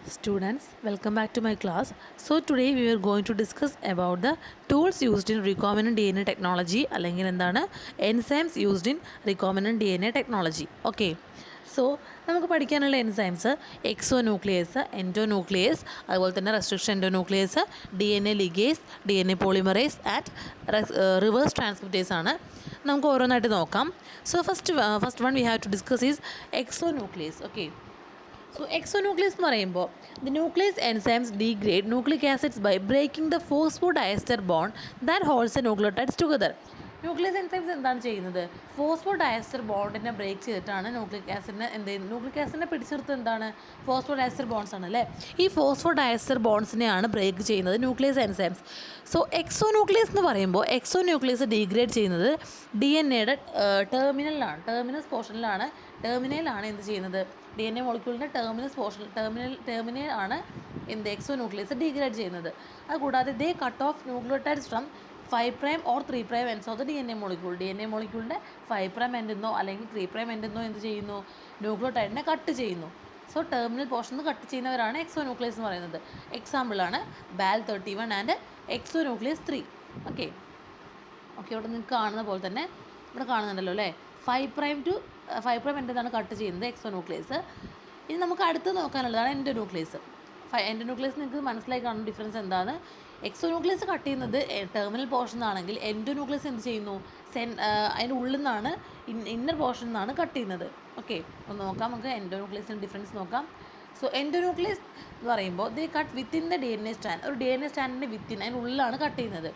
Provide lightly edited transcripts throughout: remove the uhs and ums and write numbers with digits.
Students, welcome back to my class. So today we are going to discuss about the tools used in recombinant DNA technology അല്ലെങ്കിൽ എന്താണ് enzymes used in recombinant DNA technology. Okay. So നമുക്ക് പഠിക്കാനുള്ള enzymes exonuclease, endonuclease, അതുപോലെ തന്നെ restriction endonuclease, D N A ligase, D N A polymerase and reverse transcriptase ആണ്. നമുക്ക് ഓരോന്നായിട്ട് നോക്കാം. So first one we have to discuss is exonuclease. Okay. So exonuclease എന്ന് പറയുമ്പോൾ the nuclease enzymes degrade nucleic acids by breaking the phosphodiester bond that holds the nucleotides together. Nucleus enzymes എന്താണ് ചെയ്യുന്നത്? ഫോസ്ഫോഡയസ്റ്റർ ബോണ്ടിനെ break ചെയ്തിട്ടാണ് nucleic ആസിഡിനെ എന്ത് ചെയ്യുന്നത്? Nucleic ആസിഡിനെ പിടിച്ചെടുത്ത് എന്താണ്? ഫോസ്ഫോഡയസ്റ്റർ bonds ആണ് അല്ലേ? ഈ ഫോസ്ഫോഡയസ്റ്റർ ബോണ്ട്സിനെയാണ് ബ്രേക്ക് ചെയ്യുന്നത് ന്യൂക്ലിയസ് എൻസൈംസ്. സോ എക്സോന്യൂക്ലിയസ് എന്ന് പറയുമ്പോൾ എക്സോന്യൂക്ലിയസ് ഡീഗ്രേഡ് ചെയ്യുന്നത് ഡി എൻ എയുടെ ടെർമിനൽസ് പോർഷനിലാണ് എന്ത് ചെയ്യുന്നത്? ഡി എൻ എ മോളിക്യൂളിൻ്റെ ടെർമിനൽ ആണ് എന്ത് എക്സോന്യൂക്ലിയസ് ഡീഗ്രേഡ് ചെയ്യുന്നത്. അതുകൂടാതെ they cut off nucleotides from 5' or 3' ends of the DNA molecule. DNA മോളിക്യൂളിൻ്റെ 5' എൻഡെന്നോ അല്ലെങ്കിൽ 3' എൻഡെന്നോ എന്ത് ചെയ്യുന്നു? ന്യൂക്ലിയോടൈഡിനെ കട്ട് ചെയ്യുന്നു. സോ ടെർമിനൽ പോർഷനിൽ കട്ട് ചെയ്യുന്നവരാണ് എക്സോന്യൂക്ലിയസ് എന്ന് പറയുന്നത്. എക്സാമ്പിളാണ് BAL31 ആൻഡ് എക്സോന്യൂക്ലിയസ് 3. ഓക്കെ, ഇവിടെ നിങ്ങൾക്ക് കാണുന്ന പോലെ തന്നെ ഇവിടെ കാണുന്നുണ്ടല്ലോ അല്ലേ? 5' എൻഡെന്നാണ് കട്ട് ചെയ്യുന്നത് എക്സോന്യൂക്ലിയസ്. ഇനി നമുക്ക് അടുത്ത് നോക്കാനുള്ളതാണ് എൻഡോന്യൂക്ലിയസ്. എൻഡോന്യൂക്ലിയസ് നിങ്ങൾക്ക് മനസ്സിലായി കാണുന്ന ഡിഫറൻസ് എന്താണ്? എക്സോന്യൂക്ലിയസ് കട്ട് ചെയ്യുന്നത് ടെർമിനൽ പോർഷൻ ആണെങ്കിൽ എൻഡോന്യൂക്ലിയസ് എന്ത് ചെയ്യുന്നു? അതിൻ്റെ ഉള്ളിൽ നിന്നാണ് ഇന്നർ പോർഷൻ നിന്നാണ് കട്ട് ചെയ്യുന്നത്. ഓക്കെ, ഒന്ന് നോക്കാം നമുക്ക് എൻഡോന്യൂക്ലിയസിൻ്റെ ഡിഫറൻസ് നോക്കാം. സോ എൻഡോന്യൂക്ലിയസ് എന്ന് പറയുമ്പോൾ they cut within the D N A strand. ഒരു ഡി എൻ എ സ്റ്റാൻഡിൻ്റെ അതിൻ്റെ ഉള്ളിലാണ് കട്ട് ചെയ്യുന്നത്.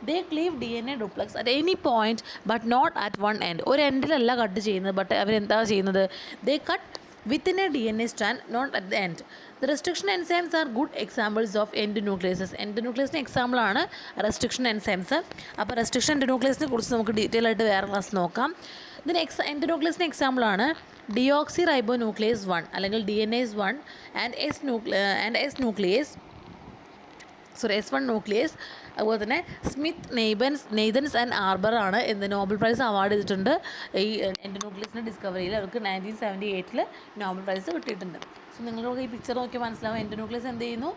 They cleave D N A duplex at any point but not at one end. ഒരു എൻഡിലല്ല കട്ട് ചെയ്യുന്നത്, ബട്ട് അവരെന്താ ചെയ്യുന്നത്? ദേ cut within a DNA strand, not at the end. The restriction enzymes are good examples of endonucleases. Endonuclease example ആണ് restriction enzymes. അപ്പോൾ restriction എൻഡോന്യൂക്ലിയസിനെ കുറിച്ച് നമുക്ക് detail ആയിട്ട് വേറെ ക്ലാസ് നോക്കാം. ഇതിന് എൻഡോന്യൂക്ലിയസിന് എക്സാമ്പിൾ ആണ് ഡിയോക്സി റൈബോന്യൂക്ലിയസ് 1 അല്ലെങ്കിൽ DNase 1 ആൻഡ് S1 ന്യൂക്ലിയസ്. അതുപോലെ തന്നെ സ്മിത്ത് നെയ്തൻസ് ആൻഡ് ആർബർ ആണ് നോബൽ പ്രൈസ് അവാർഡ് ചെയ്തിട്ടുണ്ട് ഈ എൻഡോന്യൂക്ലിയസിൻ്റെ ഡിസ്കവറിയിൽ. അവർക്ക് 1978 നോബൽ പ്രൈസ് കിട്ടിയിട്ടുണ്ട്. സോ നിങ്ങൾക്ക് ഈ പിക്ചർ നോക്കിയാൽ മനസ്സിലാവും എൻഡോന്യൂക്ലിയസ് എന്ത് ചെയ്യുന്നു?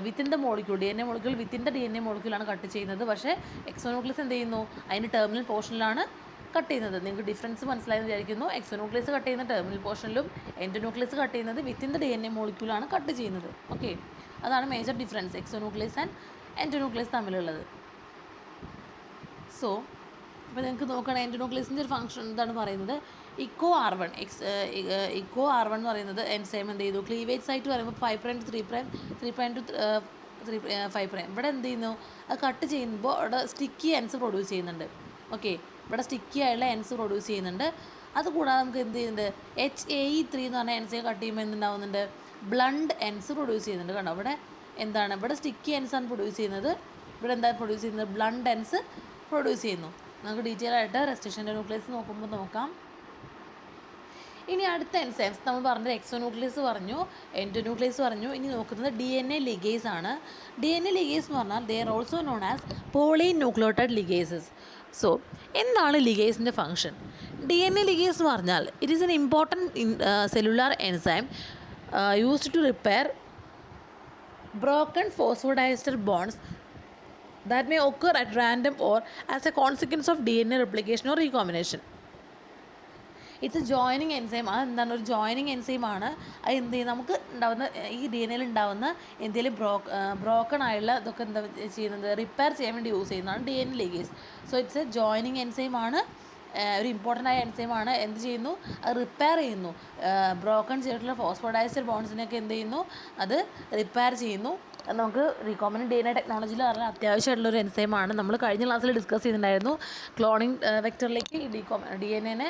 Within the molecule, D N A molecule within the DNA മോളിക്യൂളാണ് കട്ട് ചെയ്യുന്നത്. പക്ഷേ എക്സോന്യൂക്ലിയസ് എന്ത് ചെയ്യുന്നു? അതിൻ്റെ ടെർമിനൽ പോർഷനിലാണ് കട്ട് ചെയ്യുന്നത്. നിങ്ങൾക്ക് ഡിഫറൻസ് മനസ്സിലായെന്ന് വിചാരിക്കുന്നു. എക്സോന്യൂക്ലിയസ് കട്ട് ചെയ്യുന്ന ടെർമിനൽ പോർഷനിലും എൻഡോന്യൂക്ലിയസ് കട്ട് ചെയ്യുന്നത് വിത്തിൻ ദ DNA മോളിക്യൂളാണ് കട്ട് ചെയ്യുന്നത്. ഓക്കെ, അതാണ് major difference exonuclease and endonuclease തമ്മിലുള്ളത്. സോ ഇപ്പോൾ നിങ്ങൾക്ക് നോക്കണം എൻഡോന്യൂക്ലിയസിൻ്റെ ഒരു ഫംഗ്ഷൻ എന്താണ് പറയുന്നത്? ഇക്കോ R1 എന്ന് പറയുന്നത് എൻസൈം എന്ത് ചെയ്തു? ക്ലീവേജ് സൈറ്റ് പറയുമ്പോൾ 5' to 3' to 5'. ഇവിടെ എന്ത് ചെയ്യുന്നു? അത് കട്ട് ചെയ്യുമ്പോൾ അവിടെ സ്റ്റിക്കി എൻസ് പ്രൊഡ്യൂസ് ചെയ്യുന്നുണ്ട്. ഓക്കെ, ഇവിടെ സ്റ്റിക്കി ആയുള്ള എൻസ് പ്രൊഡ്യൂസ് ചെയ്യുന്നുണ്ട്. അതുകൂടാതെ നമുക്ക് എന്ത് ചെയ്യുന്നുണ്ട്? HAE3 എന്ന് പറഞ്ഞ എൻസൈം കട്ട് ചെയ്യുമ്പോൾ എന്തുണ്ടാവുന്നുണ്ട്? ബ്ലണ്ട് എൻസ് പ്രൊഡ്യൂസ് ചെയ്യുന്നുണ്ട്. കണ്ടോ, ഇവിടെ എന്താണ്? ഇവിടെ സ്റ്റിക്കി എൻസാണ് പ്രൊഡ്യൂസ് ചെയ്യുന്നത്. ഇവിടെ എന്താണ് പ്രൊഡ്യൂസ് ചെയ്യുന്നത്? ബ്ലണ്ട് എൻസ് പ്രൊഡ്യൂസ് ചെയ്യുന്നു. നമുക്ക് ഡീറ്റെയിൽ ആയിട്ട് റെസ്ട്രിക്ഷൻ ന്യൂക്ലിയസ് നോക്കുമ്പോൾ നോക്കാം. ഇനി അടുത്ത എൻസൈംസ് നമ്മൾ പറഞ്ഞത് എക്സോന്യൂക്ലിയസ് പറഞ്ഞു, എൻഡോന്യൂക്ലിയസ് പറഞ്ഞു. ഇനി നോക്കുന്നത് DNA ലിഗേസ് ആണ്. DNA ലിഗേസ് എന്ന് പറഞ്ഞാൽ they are also known as polynucleotide ligases. So എന്താണ് ലിഗേസിൻ്റെ ഫംഗ്ഷൻ? DNA ലിഗേസ് എന്ന് പറഞ്ഞാൽ it is an important cellular enzyme used to repair broken phosphodiester bonds that may occur at random or as a consequence of DNA replication or recombination. It's A joining enzyme. അതെന്താണ്? ഒരു joining enzyme ആണ്. അത് എന്ത് ചെയ്യും? നമുക്ക് ഉണ്ടാകുന്ന ഈ DNA ഉണ്ടാകുന്ന എന്തെങ്കിലും ബ്രോക്കൺ ആയുള്ള ഇതൊക്കെ എന്താ ചെയ്യുന്നത്? റിപ്പയർ ചെയ്യാൻ വേണ്ടി യൂസ് ചെയ്യുന്നതാണ് DNA ligase. So it's A joining enzyme ആണ്. ഒരു ഇമ്പോർട്ടൻ്റ് ആയ എൻസൈമാണ്. എന്ത് ചെയ്യുന്നു? അത് റിപ്പയർ ചെയ്യുന്നു. ബ്രോക്കൺ ചെയ്തിട്ടുള്ള ഫോസ്ഫോഡൈസ്റ്റർ ബോൺസിനെയൊക്കെ എന്ത് ചെയ്യുന്നു? അത് റിപ്പയർ ചെയ്യുന്നു. നമുക്ക് റീകോമിനൻ്റ് DNA ടെക്നോളജിയിൽ വളരെ അത്യാവശ്യമായിട്ടുള്ളൊരു എൻസൈമാണ്. നമ്മൾ കഴിഞ്ഞ ക്ലാസ്സിൽ ഡിസ്കസ് ചെയ്തിട്ടുണ്ടായിരുന്നു. ക്ലോണിംഗ് വെക്ടറിലേക്ക് DNA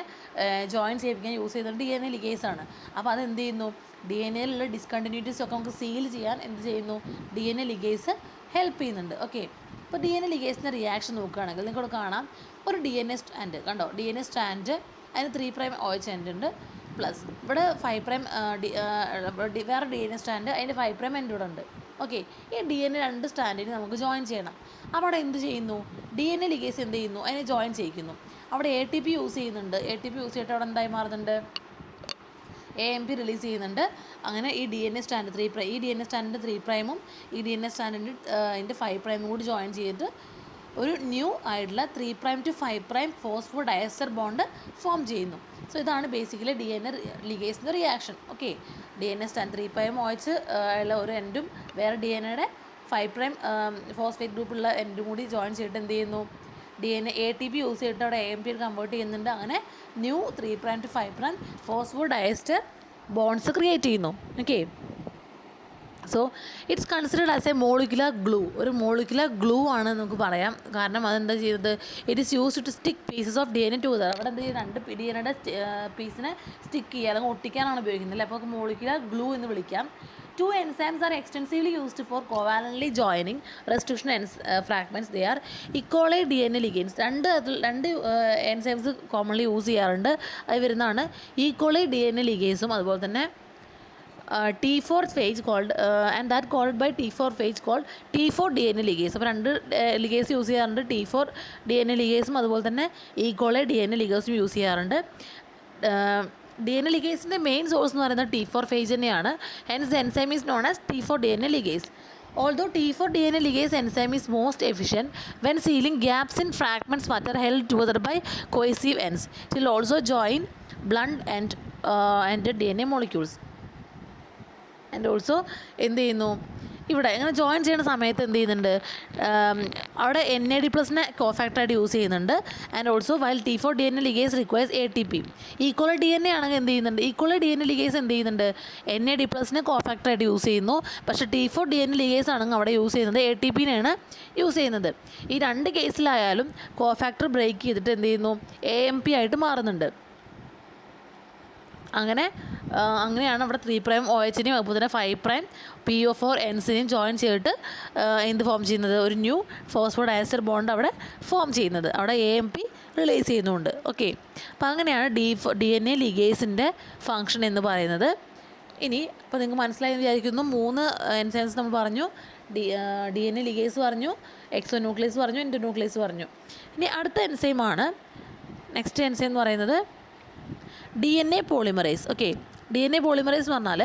ജോയിൻ ചെയ്യിപ്പിക്കാൻ യൂസ് ചെയ്യുന്നത് DNA ലിഗേസ് ആണ്. അപ്പോൾ അതെന്ത് ചെയ്യുന്നു? DNAയിലുള്ള ഡിസ്കണ്ടിന്യൂറ്റീസ് ഒക്കെ നമുക്ക് സീൽ ചെയ്യാൻ എന്ത് ചെയ്യുന്നു? DNA ലിഗേസ് ഹെൽപ്പ് ചെയ്യുന്നുണ്ട്. ഓക്കെ, ഇപ്പോൾ DNA ലിഗേസിൻ്റെ റിയാക്ഷൻ നോക്കുകയാണെങ്കിൽ നിങ്ങൾക്ക് കാണാം ഒരു DNA സ്റ്റാൻഡ്. കണ്ടോ, DNA സ്റ്റാൻഡ് അതിന് 3' OH എൻഡ് ഉണ്ട്. പ്ലസ് ഇവിടെ 5' വേറെ DNA സ്റ്റാൻഡ് അതിൻ്റെ 5' എൻഡ് ഇവിടെ ഉണ്ട്. ഓക്കെ, ഈ DNA രണ്ട് സ്റ്റാൻഡിന് നമുക്ക് ജോയിൻ ചെയ്യണം. അവിടെ എന്ത് ചെയ്യുന്നു? DNA ലിഗേസ് എന്ത് ചെയ്യുന്നു? അതിനെ ജോയിൻ ചെയ്യിക്കുന്നു. അവിടെ ATP യൂസ് ചെയ്യുന്നുണ്ട്. ATP യൂസ് ചെയ്തിട്ട് അവിടെ എന്തായി മാറുന്നുണ്ട്? AMP റിലീസ് ചെയ്യുന്നുണ്ട്. അങ്ങനെ ഈ DNA സ്റ്റാൻഡ് 3 പ്രൈം, ഈ DNA സ്റ്റാൻഡിൻ്റെ 3 പ്രൈമും ഈ DNA സ്റ്റാൻഡിൻ്റെ 5 പ്രൈമും കൂടി ജോയിൻ ചെയ്തിട്ട് ഒരു ന്യൂ ആയിട്ടുള്ള 3 prime to 5 prime phosphodiester bond form ചെയ്യുന്നു. സോ ഇതാണ് ബേസിക്കലി DNA ലിഗേസിൻ്റെ reaction. Okay, DNA strand 3 prime OH ഉള്ള ഒരു എൻഡും വേറെ DNAയുടെ 5 പ്രൈം ഫോസ്ഫേറ്റ് ഗ്രൂപ്പുള്ള എൻഡും കൂടി ജോയിൻ ചെയ്തിട്ട് എന്ത് ചെയ്യുന്നു, DNA ATP യൂസ് ചെയ്തിട്ട് അവിടെ AMP കൺവേർട്ട് ചെയ്യുന്നുണ്ട്. അങ്ങനെ new 3 prime to 5 prime phosphodiester bonds create ചെയ്യുന്നു. Okay, so it's considered as a molecular glue. ഒരു മോളിക്കുലർ ഗ്ലൂ ആണ് നമുക്ക് പറയാം. കാരണം അതെന്താ ചെയ്തത്, it is used to stick pieces of DNA together. അവിടെ എന്ത് ചെയ്യും, രണ്ട് DNAയുടെ പീസിനെ സ്റ്റിക്ക് ചെയ്യുക അല്ലെങ്കിൽ ഒട്ടിക്കാനാണ് ഉപയോഗിക്കുന്നത് അല്ലേ. അപ്പോൾ മോളിക്കുലർ ഗ്ലൂ എന്ന് വിളിക്കാം. 2 enzymes are extensively used for covalently joining restriction fragments. They are E. coli DNA ligands. രണ്ട് enzymes കോമൺലി യൂസ് ചെയ്യാറുണ്ട്. അത് വരുന്നതാണ് E. coli DNA ligaseും അതുപോലെ തന്നെ T4 phage called and that called by T4 phage called T4 DNA ligase. അപ്പോൾ രണ്ട് ligase use ചെയ്യാറുണ്ട്. T4 DNA ligaseും അതുപോലെ തന്നെ E. coli DNA ligaseും യൂസ് ചെയ്യാറുണ്ട്. DNA ligase മെയിൻ സോഴ്സ് എന്ന് പറയുന്നത് T4 phage തന്നെയാണ്. Hence the enzyme is known as T4 DNA ligase. Although T4 DNA ligase enzyme is most efficient when sealing gaps in fragments that are held together by cohesive ends, it will also join blunt ended DNA molecules. And also എന്ത് ചെയ്യുന്നു, ഇവിടെ ഇങ്ങനെ join ചെയ്യുന്ന സമയത്ത് എന്ത് ചെയ്യുന്നുണ്ട്, അവിടെ NAD+ കോഫാക്ടറായിട്ട് use ചെയ്യുന്നുണ്ട്. And also while T4 DNA ligase requires ATP. E. coli DNA ആണെങ്കിൽ എന്ത് ചെയ്യുന്നുണ്ട്, E. coli DNA ligase എന്ത് ചെയ്യുന്നുണ്ട്, NAD+ കോഫാക്ടറായിട്ട് യൂസ് ചെയ്യുന്നു. പക്ഷേ T4 DNA ligase ആണെങ്കിൽ അവിടെ യൂസ് ചെയ്യുന്നത് ATPനെയാണ് യൂസ് ചെയ്യുന്നത്. ഈ രണ്ട് കേസിലായാലും കോഫാക്ടർ ബ്രേക്ക് ചെയ്തിട്ട് എന്ത് ചെയ്യുന്നു, AMP ആയിട്ട് മാറുന്നുണ്ട്. അങ്ങനെയാണ് അവിടെ 3 പ്രൈം OHനെയും അതുപോലെ തന്നെ 5 പ്രൈം PO4 എൻസിനെയും ജോയിൻ ചെയ്തിട്ട് എന്ത് ഫോം ചെയ്യുന്നത്, ഒരു ന്യൂ ഫോസ്ഫോഡയസ്റ്റർ ബോണ്ട് അവിടെ ഫോം ചെയ്യുന്നത്. അവിടെ AMP റിലീസ് ചെയ്യുന്നുണ്ട്. ഓക്കെ, അപ്പോൾ അങ്ങനെയാണ് DNA ലിഗേസിൻ്റെ ഫങ്ഷൻ എന്ന് പറയുന്നത്. ഇനി ഇപ്പോൾ നിങ്ങൾക്ക് മനസ്സിലായി വിചാരിക്കുന്നു. 3 എൻസൈംസ് നമ്മൾ പറഞ്ഞു. DNA ലിഗേസ് പറഞ്ഞു, എക്സോന്യൂക്ലിയസ് പറഞ്ഞു, എൻഡോന്യൂക്ലിയസ് പറഞ്ഞു. ഇനി അടുത്ത എൻസൈമാണ്, നെക്സ്റ്റ് എൻസൈം എന്ന് പറയുന്നത് DNA polymerase. Okay, DNA polymerase എന്ന് പറഞ്ഞാൽ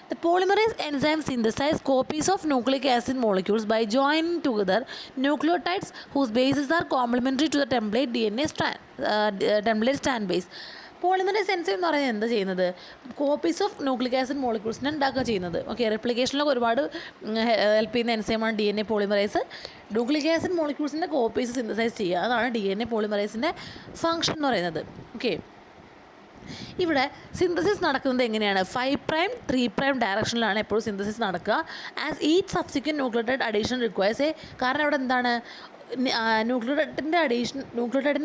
the polymerase enzyme synthesize copies of nucleic acid molecules by joining together nucleotides whose bases are complementary to the template DNA strand base. Polymerase enzyme എന്ന് പറയുന്നത് എന്താ ചെയ്യുന്നത്, copies of nucleic acid മോളിക്യൂൾസിനെ ഉണ്ടാക്കുക ചെയ്യുന്നത്. Okay, റെപ്ലിക്കേഷനിലൊക്കെ ഒരുപാട് ഹെൽപ്പ് ചെയ്യുന്ന എൻസൈമാണ് DNA പോളിമറേസ്. ന്യൂക്ലിക് ആസിഡ് മോളിക്യൂൾസിൻ്റെ കോപ്പീസ് സിന്തസൈസ് ചെയ്യുക, അതാണ് DNA പോളിമറേസിൻ്റെ ഫങ്ഷൻ എന്ന് പറയുന്നത്. ഓക്കെ, ഇവിടെ സിന്തസിസ് നടക്കുന്നത് എങ്ങനെയാണ്, 5 പ്രൈം 3 പ്രൈം ഡയറക്ഷനിലാണ് എപ്പോഴും സിന്തസിസ് നടക്കുക. As each subsequent nucleotide addition requires കാരണം ഇവിടെ എന്താണ്, ന്യൂക്ലിയോടൈഡിൻ്റെ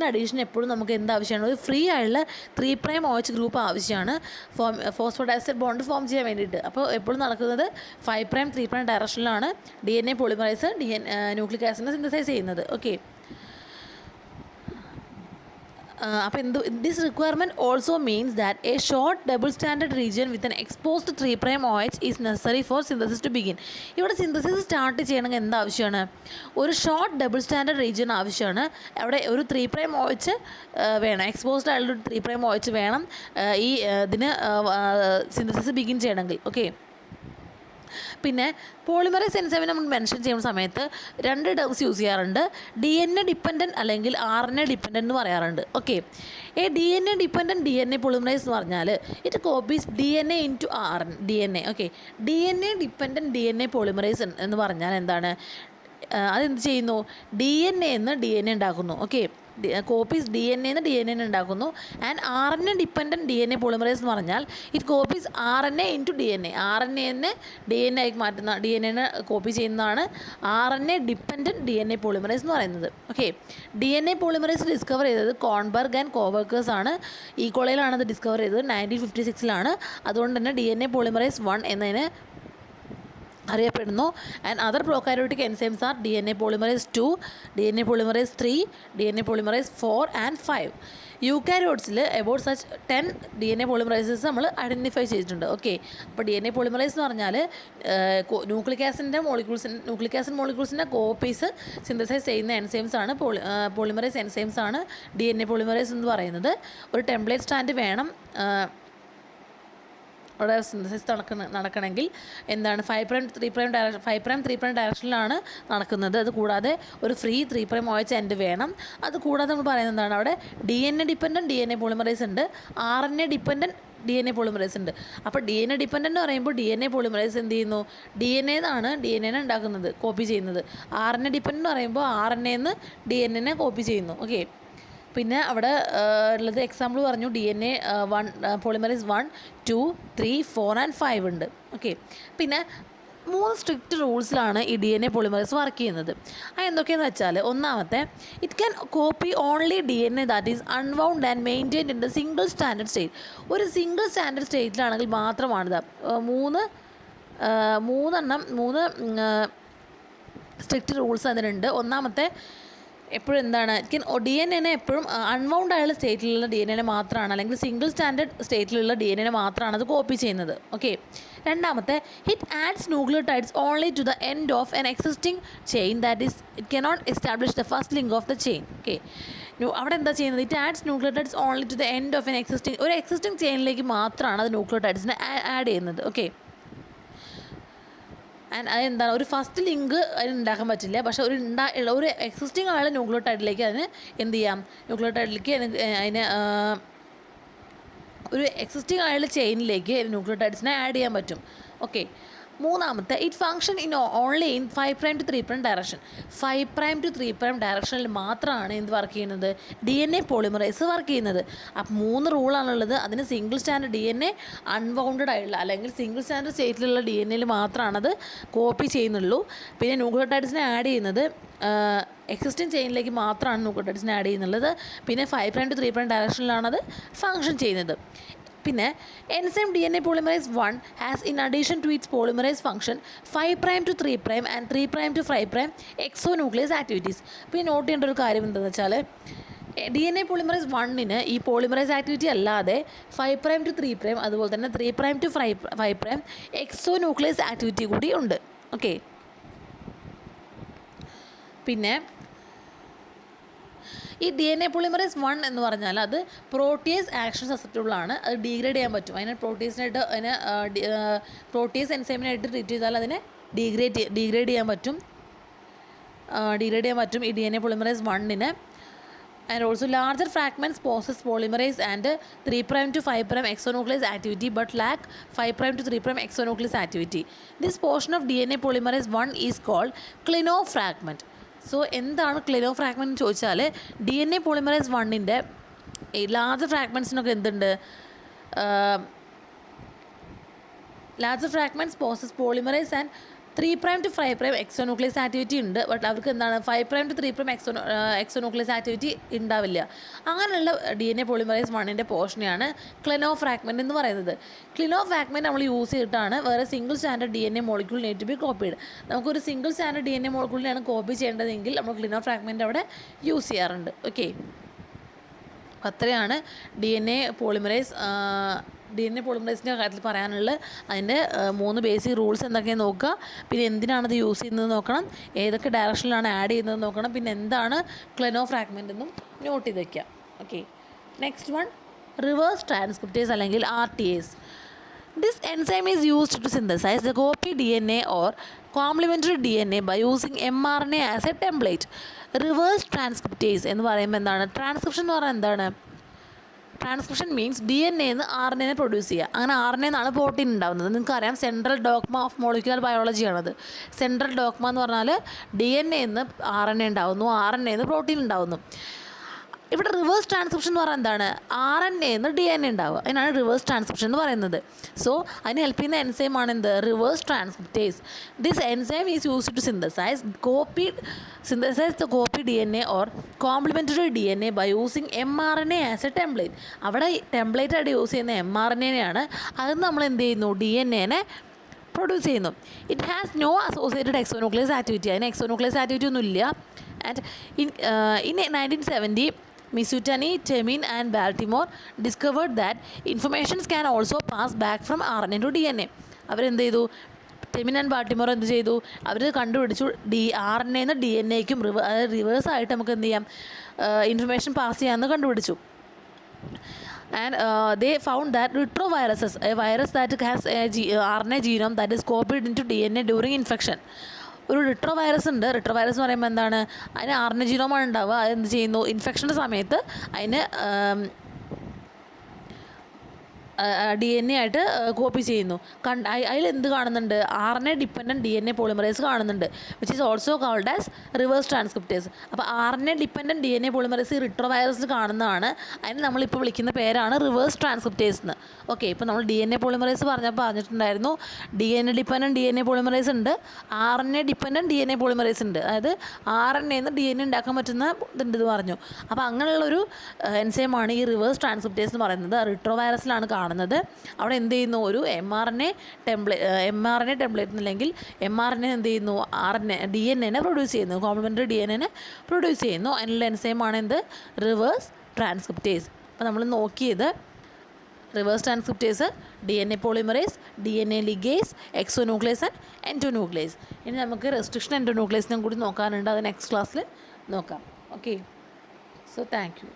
അഡീഷൻ എപ്പോഴും നമുക്ക് എന്ത് ആവശ്യമാണ്, ഒരു ഫ്രീ ആയുള്ള 3 പ്രൈം OH ഗ്രൂപ്പ് ആവശ്യമാണ് ഫോസ്ഫോഡയസ്റ്റർ ബോണ്ട് ഫോം ചെയ്യാൻ വേണ്ടിയിട്ട്. അപ്പോൾ എപ്പോഴും നടക്കുന്നത് 5 പ്രൈം 3 പ്രൈം ഡയറക്ഷനിലാണ് DNA പോളിമറൈസ് ന്യൂക്ലിക് ആസിഡിനെ സിന്തസൈസ് ചെയ്യുന്നത്. ഓക്കെ, അപ്പോൾ this requirement also means that a short double stranded region with an exposed 3 prime OH is necessary for synthesis to begin. ഇവിടെ സിന്തസിസ് സ്റ്റാർട്ട് ചെയ്യണമെങ്കിൽ എന്താവശ്യമാണ്, ഒരു ഷോർട്ട് ഡബിൾ സ്റ്റാൻഡേർഡ് റീജിയൻ ആവശ്യമാണ്. അവിടെ ഒരു 3 പ്രൈം OH വേണം, എക്സ്പോസ്ഡ് ആയിട്ടുള്ള 3 പ്രൈം OH വേണം ഈ ഇതിന് സിന്തസിസ് ബിഗിൻ ചെയ്യണമെങ്കിൽ. ഓക്കെ, പിന്നെ പോളിമറൈസ് എൻസൈമിനെ നമ്മൾ മെൻഷൻ ചെയ്യുന്ന സമയത്ത് 2 ടേംസ് യൂസ് ചെയ്യാറുണ്ട്. DNA ഡിപ്പെൻഡൻറ്റ് അല്ലെങ്കിൽ RNA ഡിപ്പെൻഡൻറ്റ് എന്ന് പറയാറുണ്ട്. Okay, DNA dependent DNA polymerase എന്ന് പറഞ്ഞാൽ it copies DNA into DNA. Okay, DNA dependent DNA polymerase എന്ന് പറഞ്ഞാൽ എന്താണ്, അതെന്ത് ചെയ്യുന്നു, DNA എന്ന് DNA ഉണ്ടാക്കുന്നു. ഓക്കെ, കോപ്പീസ് DNA എന്ന് DNA ഉണ്ടാക്കുന്നു. And RNA dependent DNA polymerase എന്ന് പറഞ്ഞാൽ it copies RNA into DNA. RNA DNA ആയി മാറ്റുന്ന, DNA കോപ്പി ചെയ്യുന്നതാണ് RNA ഡിപ്പെൻഡൻറ്റ് DNA പോളിമറൈസ് എന്ന് പറയുന്നത്. ഓക്കെ, DNA പോളിമറൈസ് ഡിസ്കവർ ചെയ്തത് കോൺബർഗ് ആൻഡ് കോവർക്കേഴ്സ് ആണ്. E. coliയിലാണ് അത് ഡിസ്കവർ ചെയ്തത് 1956. അതുകൊണ്ട് തന്നെ DNA പോളിമറൈസ് 1 എന്നതിന് അറിയപ്പെടുന്നു. And other prokaryotic enzymes are DNA polymerase 2, DNA polymerase 3, DNA polymerase 4 and 5. യൂക്കാരിയോട്സിൽ അബൌട്ട് സച്ച് 10 DNA പോളിമറൈസസ് നമ്മൾ ഐഡൻറ്റിഫൈ ചെയ്തിട്ടുണ്ട്. ഓക്കെ, അപ്പോൾ DNA പോളിമറൈസ് എന്ന് പറഞ്ഞാൽ ന്യൂക്ലിക് ആസിഡ് മോളിക്യൂൾസിൻ്റെ കോപ്പീസ് സിന്തസൈസ് ചെയ്യുന്ന എൻസൈംസ് ആണ്, പോളിമറൈസ് എൻസൈംസ് ആണ് DNA പോളിമറൈസ് എന്ന് പറയുന്നത്. ഒരു ടെംപ്ലേറ്റ് സ്റ്റാൻഡ് വേണം അവിടെ സിന്തസിസ് നടക്കണമെങ്കിൽ എന്താണ് 5' 3' ഡയറക്ഷനിലാണ് നടക്കുന്നത്. അത് കൂടാതെ ഒരു ഫ്രീ 3' OH എൻഡ് വേണം. അത് കൂടാതെ നമ്മൾ പറയുന്നത് എന്താണ്, അവിടെ DNA ഡിപ്പെൻഡൻറ്റ് DNA പോളിമറൈസ് ഉണ്ട്, RNA ഡിപ്പെൻഡൻറ്റ് DNA പോളിമറൈസ് ഉണ്ട്. അപ്പോൾ DNA ഡിപ്പെൻഡൻ്റ് എന്ന് പറയുമ്പോൾ DNA പോളിമറൈസ് എന്ത് ചെയ്യുന്നു, DNA എന്നാണ് DNA ഉണ്ടാക്കുന്നത്, കോപ്പി ചെയ്യുന്നത്. RNA ഡിപ്പെൻഡൻ്റ് എന്ന് പറയുമ്പോൾ RNA DNA കോപ്പി ചെയ്യുന്നു. ഓക്കെ, പിന്നെ അവിടെ ഉള്ളത് എക്സാമ്പിൾ പറഞ്ഞു, DNA പോളിമറൈസ് 1, 2, 3, 4 and 5 ഉണ്ട്. ഓക്കെ, പിന്നെ 3 സ്ട്രിക്റ്റ് റൂൾസിലാണ് ഈ DNA പോളിമറൈസ് വർക്ക് ചെയ്യുന്നത്. അത് എന്തൊക്കെയാണെന്ന് വെച്ചാൽ, ഒന്നാമത്തെ, it can copy only DNA that is unwound and maintained in the single stranded state. ഒരു സിംഗിൾ സ്റ്റാൻഡേർഡ് സ്റ്റേറ്റിലാണെങ്കിൽ മാത്രമാണിത്. മൂന്ന് സ്ട്രിക്റ്റ് റൂൾസ് അതിനുണ്ട്. ഒന്നാമത്തെ, എപ്പോഴും എന്താണ്, DNA എപ്പോഴും അൺവൗണ്ട് ആയുള്ള സ്റ്റേറ്റിലുള്ള DNA മാത്രമാണ്, അല്ലെങ്കിൽ സിംഗിൾ സ്റ്റാൻഡേർഡ് സ്റ്റേറ്റിലുള്ള DNA മാത്രമാണ് അത് കോപ്പി ചെയ്യുന്നത്. ഓക്കെ, രണ്ടാമത്തെ, it adds nucleotides only to the end of an existing chain that is it cannot establish the first link of the chain. Okay, അവിടെ എന്താ ചെയ്യുന്നത്, it adds nucleotides only to the end of ഒരു existing ചെയിനിലേക്ക് മാത്രമാണ് അത് ന്യൂക്ലിയോടൈഡ്സിനെ add ചെയ്യുന്നത്. Okay, and അതെന്താണ്, ഒരു ഫസ്റ്റ് ലിങ്ക് അതിന് ഉണ്ടാക്കാൻ പറ്റില്ല. പക്ഷേ ഒരു എക്സിസ്റ്റിംഗ് ആയുള്ള ന്യൂക്ലിയോടൈഡിലേക്ക് അതിന് എന്ത് ചെയ്യാം, ന്യൂക്ലിയോടൈഡിലേക്ക് അതിന് ഒരു എക്സിസ്റ്റിംഗ് ആയുള്ള ചെയിനിലേക്ക് ന്യൂക്ലിയോടൈഡ്സിനെ ആഡ് ചെയ്യാൻ പറ്റും. ഓക്കെ, മൂന്നാമത്തെ, it function only in 5' to 3' direction. 5' to 3' ഡയറക്ഷനിൽ മാത്രമാണ് എന്ത് വർക്ക് ചെയ്യുന്നത്, DNA പോളിമറൈസ് വർക്ക് ചെയ്യുന്നത്. അപ്പം 3 റൂളാണുള്ളത്. അതിന് സിംഗിൾ സ്റ്റാൻഡേർഡ് DNA അൺവൗണ്ടഡ് ആയിട്ടുള്ള അല്ലെങ്കിൽ സിംഗിൾ സ്റ്റാൻഡേർഡ് സ്റ്റേറ്റിലുള്ള DNAയിൽ മാത്രമാണത് കോപ്പി ചെയ്യുന്നുള്ളൂ. പിന്നെ ന്യൂക്ലിയോടൈഡ്സിനെ ആഡ് ചെയ്യുന്നത് എക്സിസ്റ്റിംഗ് ചെയിനിലേക്ക് മാത്രമാണ് ന്യൂക്ലിയോടൈഡ്സിനെ ആഡ് ചെയ്യുന്നുള്ളത്. പിന്നെ 5' to 3' ഡയറക്ഷനിലാണത് ഫങ്ഷൻ ചെയ്യുന്നത്. പിന്നെ enzyme DNA polymerase 1 has in addition to its polymerase function 5' to 3' and 3' to 5' exonuclease activities. പിന്നെ നോട്ട് ചെയ്യേണ്ട ഒരു കാര്യം എന്താണെന്ന് വെച്ചാൽ, DNA പോളിമറൈസ് 1 ഈ പോളിമറൈസ് ആക്ടിവിറ്റി അല്ലാതെ 5' to 3' അതുപോലെ തന്നെ 3' to 5' എക്സോന്യൂക്ലിയസ് ആക്ടിവിറ്റി കൂടി ഉണ്ട്. ഓക്കെ, പിന്നെ ഈ DNA പോളിമറൈസ് 1 എന്ന് പറഞ്ഞാൽ അത് പ്രോട്ടിയേസ് ആക്ഷൻ സസെപ്റ്റബിളാണ്. അത് ഡീഗ്രേഡ് ചെയ്യാൻ പറ്റും. അതിനെ പ്രോട്ടിയേസ് എൻസൈമിനായിട്ട് ട്രീറ്റ് ചെയ്താൽ അതിനെ ഡീഗ്രേഡ് ചെയ്യാൻ പറ്റും ഈ DNA polymerase 1. And also larger fragments possess polymerase and 3' to 5' exonuclease activity but lack 5' to 3' exonuclease activity. This portion of DNA polymerase 1 is called clinofragment. So എന്താണ് ക്ലിനോഫ്രാഗ്മെൻറ്റ് എന്ന് ചോദിച്ചാൽ, DNA പോളിമറൈസ് 1 ലാർജ് ഫ്രാഗ്മെൻറ്റ്സിനൊക്കെ എന്തുണ്ട്, large fragments possess polymerase and 3' to 5' exonuclease activity ഉണ്ട്. But അവർക്ക് എന്താണ് 5' to 3' എക്സോന്യൂക്ലിയസ് activity ഉണ്ടാവില്ല. അങ്ങനെയുള്ള DNA പോളിമറൈസ് 1 പോർഷനെയാണ് ക്ലിനോഫ്രാഗ്മെൻറ്റ് എന്ന് പറയുന്നത്. ക്ലിനോഫ്രാഗ്മെൻറ്റ് നമ്മൾ യൂസ് ചെയ്തിട്ടാണ് വേറെ single standard DNA molecule need to be copied. നമുക്കൊരു സിംഗിൾ സ്റ്റാൻഡേർഡ് DNA മോളിക്യൂളിനെയാണ് കോപ്പി ചെയ്യേണ്ടതെങ്കിൽ നമ്മൾ ക്ലിനോഫ്രാഗ്മെൻറ്റ് അവിടെ യൂസ് ചെയ്യാറുണ്ട്. ഓക്കെ, അത്രയാണ് DNA പോളിമറൈസിൻ്റെ കാര്യത്തിൽ പറയാനുള്ളത്. അതിൻ്റെ 3 ബേസിക് റൂൾസ് എന്തൊക്കെയാണ് നോക്കുക, പിന്നെ എന്തിനാണത് യൂസ് ചെയ്യുന്നത് നോക്കണം, ഏതൊക്കെ ഡയറക്ഷനിലാണ് ആഡ് ചെയ്യുന്നത് നോക്കണം, പിന്നെ എന്താണ് ക്ലിനോഫ്രാഗ്മെൻ്റ് എന്നും നോട്ട് ചെയ്ത് വയ്ക്കുക. Okay, next one, reverse transcriptase അല്ലെങ്കിൽ RTAs. This enzyme is used to synthesize the copy DNA or complementary DNA by using mRNA as a template. Reverse transcriptase എന്ന് പറയുമ്പോൾ എന്താണ്, ട്രാൻസ്ക്രിപ്ഷൻ എന്ന് പറഞ്ഞാൽ എന്താണ്, transcription means DNA RNA produce ചെയ്യുക. അങ്ങനെ RNA എന്നാണ് പ്രോട്ടീൻ ഉണ്ടാകുന്നത്. നിങ്ങൾക്കറിയാം, സെൻട്രൽ ഡോഗ്മ ഓഫ് മോളിക്യുലർ ബയോളജിയാണത്. സെൻട്രൽ ഡോഗ്മ എന്ന് പറഞ്ഞാൽ DNA RNA ഉണ്ടാകുന്നു, RNA പ്രോട്ടീൻ ഉണ്ടാകുന്നു. ഇവിടെ റിവേഴ്സ് ട്രാൻസ്ക്രിപ്ഷൻ എന്ന് പറഞ്ഞാൽ എന്താണ്, RNA DNA ഉണ്ടാവുക. അതിനാണ് റിവേഴ്സ് ട്രാൻസ്ക്രിപ്ഷൻ എന്ന് പറയുന്നത്. സോ അതിന് ഹെൽപ്പ് ചെയ്യുന്ന എൻസൈമാണ് എന്ത്, reverse transcriptase. This enzyme is used to synthesise the copy DNA or complementary DNA by using mRNA as a template. അവിടെ ടെംപ്ലേറ്റ് ആയിട്ട് യൂസ് ചെയ്യുന്ന mRNA അത് നമ്മൾ എന്ത് ചെയ്യുന്നു, DNA പ്രൊഡ്യൂസ് ചെയ്യുന്നു. It has no associated exonuclease activity. അതിന് exonuclease activity ഒന്നുമില്ല. And in 1970 Mizutani, Temin and Baltimore discovered that information can also pass back from RNA to DNA. അവരെന്ത് ചെയ്തു, ടെമിൻ ആൻഡ് ബാൾട്ടിമോർ എന്ത് ചെയ്തു, അവർ കണ്ടുപിടിച്ചു RNA DNAക്കും റിവേഴ്സായിട്ട് നമുക്ക് എന്ത് ചെയ്യാം, ഇൻഫർമേഷൻ പാസ് ചെയ്യാമെന്ന് കണ്ടുപിടിച്ചു. and they found that retroviruses, a virus that has a RNA genome that is copied into DNA during infection. ഒരു റിട്രോ വൈറസ് ഉണ്ട്. റിട്രോ വൈറസ് എന്ന് പറയുമ്പോൾ എന്താണ്, അതിന് RNA ജീനോമാണ് ഉണ്ടാവുക. അതെന്ത് ചെയ്യുന്നു, ഇൻഫെക്ഷൻ്റെ സമയത്ത് അതിന് DNA ആയിട്ട് കോപ്പി ചെയ്യുന്നു. അതിലെന്ത് കാണുന്നുണ്ട്, RNA ഡിപ്പെൻഡൻറ്റ് DNA പോളിമറേസ് കാണുന്നുണ്ട്, which is also called as reverse transcriptase. അപ്പോൾ RNA ഡിപ്പെൻഡൻറ്റ് DNA പോളിമറേസ് ഈ റിട്രോ വൈറസിൽ കാണുന്നതാണ്. അതിന് നമ്മളിപ്പോൾ വിളിക്കുന്ന പേരാണ് റിവേഴ്സ് ട്രാൻസ്ക്രിപ്റ്റേസ് എന്ന്. ഓക്കെ, ഇപ്പോൾ നമ്മൾ DNA പോളിമറേസ് പറഞ്ഞിട്ടുണ്ടായിരുന്നു. DNA ഡിപ്പെൻഡൻറ്റ് DNA പോളിമറേസ് ഉണ്ട്, RNA ഡിപ്പെൻഡൻറ്റ് DNA പോളിമറേസ് ഉണ്ട്. അതായത് RNA നിന്ന് DNA ഉണ്ടാക്കാൻ പറ്റുന്ന ഇതുണ്ടെന്ന് പറഞ്ഞു. അപ്പോൾ അങ്ങനെയുള്ളൊരു എൻസൈമാണ് ഈ റിവേഴ്സ് ട്രാൻസ്ക്രിപ്റ്റേസ് എന്ന് പറയുന്നത്. റിട്രോ വൈറസിലാണ് കാണുന്നത്. അവിടെ എന്ത് ചെയ്യുന്നു, ഒരു mRNA ടെംപ്ലേറ്റ് അല്ലെങ്കിൽ mRNA എന്ത് ചെയ്യുന്നു, DNA പ്രൊഡ്യൂസ് ചെയ്യുന്നു, കോംപ്ലിമെൻ്ററി DNA പ്രൊഡ്യൂസ് ചെയ്യുന്നു. അതിനുള്ള എൻസൈമാണ് എന്ത്, റിവേഴ്സ് ട്രാൻസ്ക്രിപ്റ്റേസ്. അപ്പോൾ നമ്മൾ നോക്കിയത് reverse transcriptase, DNA polymerase, DNA ligase, exonuclease and endonuclease. ഇനി നമുക്ക് റെസ്ട്രിക്ഷൻ എൻഡോന്യൂക്ലിയസിനും കൂടി നോക്കാനുണ്ട്. അത് നെക്സ്റ്റ് ക്ലാസ്സിൽ നോക്കാം. Okay, so thank you.